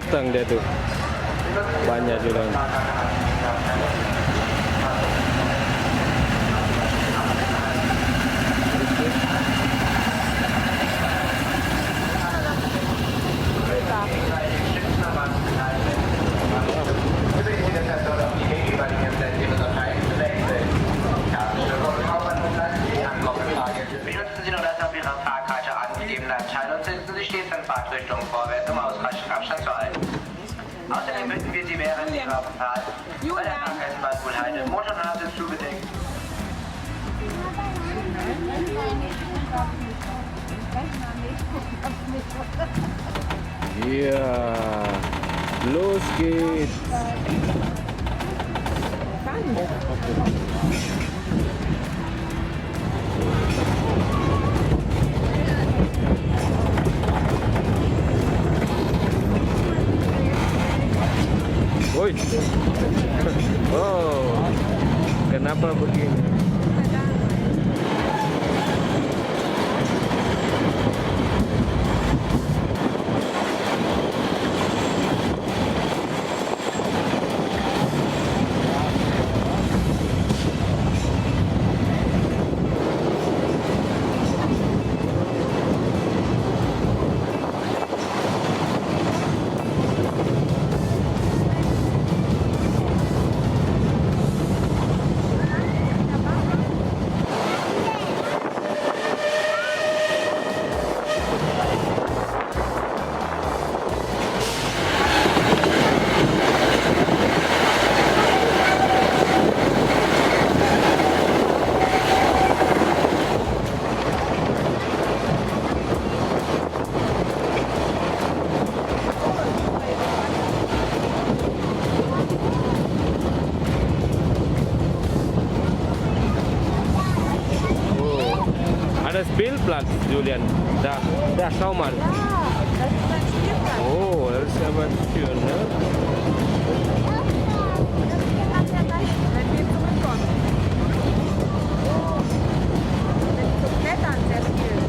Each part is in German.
datang dia tuh. Banyak Julian. Benutzen Sie nur das auf Ihrer Fahrkarte angegebene Abteil und setzen Sie stets in Fahrtrichtung vorwärts, um ausreichend Abstand zu halten. Außerdem bitten wir Sie während Ihrer Fahrt bei der Fahrgästenbahn wohl Mund und Nase zubedeckt. Ja, los geht's. Woi. Oh, kenapa begini? Ada Spielplatz, Julian. Da, schau mal. Das ist ein Spielplatz. Oh, das ist aber schön, ne? Das geht dann ja dahin, wenn wir zurückkommen. Mit zum Klettern sehr viel.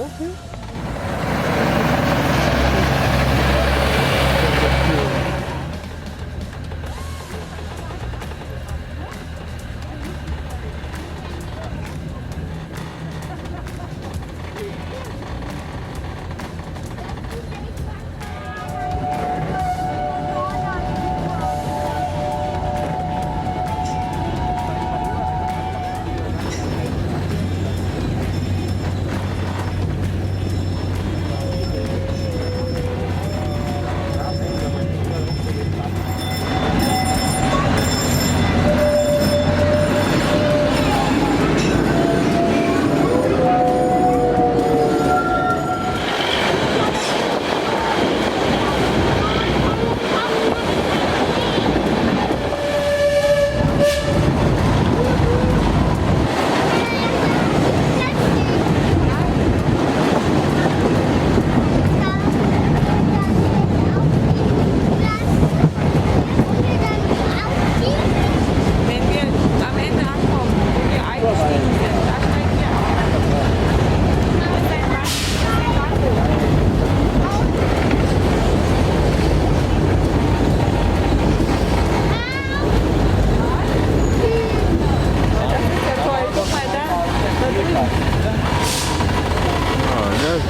itu. Wenn wir am Ende ankommen, wo wir eingestiegen sind, da steigen wir aus. Das ist ein Bahnhof. Das ist ja toll. Guck mal da drüben. Oh, nice.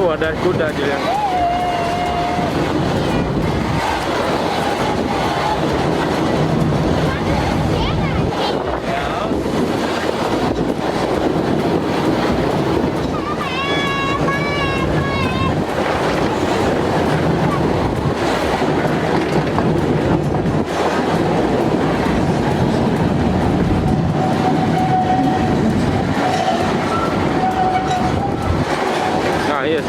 Oh, ada kuda Julian. Ah, yes.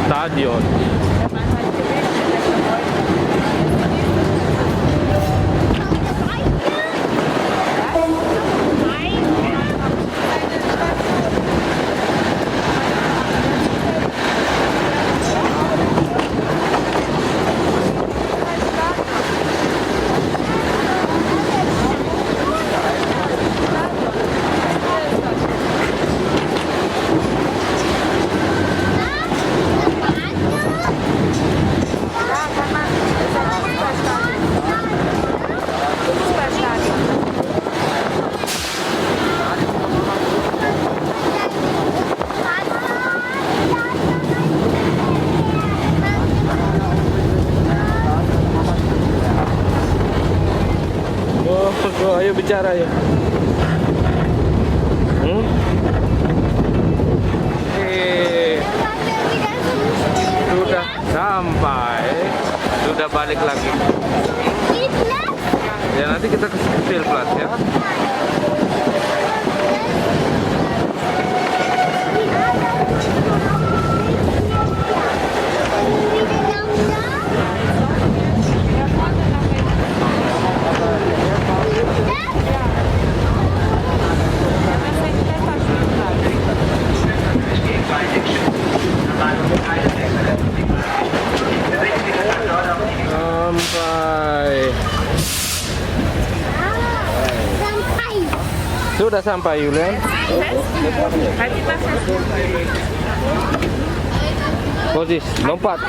Stadion. Oh, ayo bicara ya. Sudah sampai. Sudah balik lagi. Ya nanti kita ke Spielplatz ya. Sudah sampai Julian. Posisi lompat.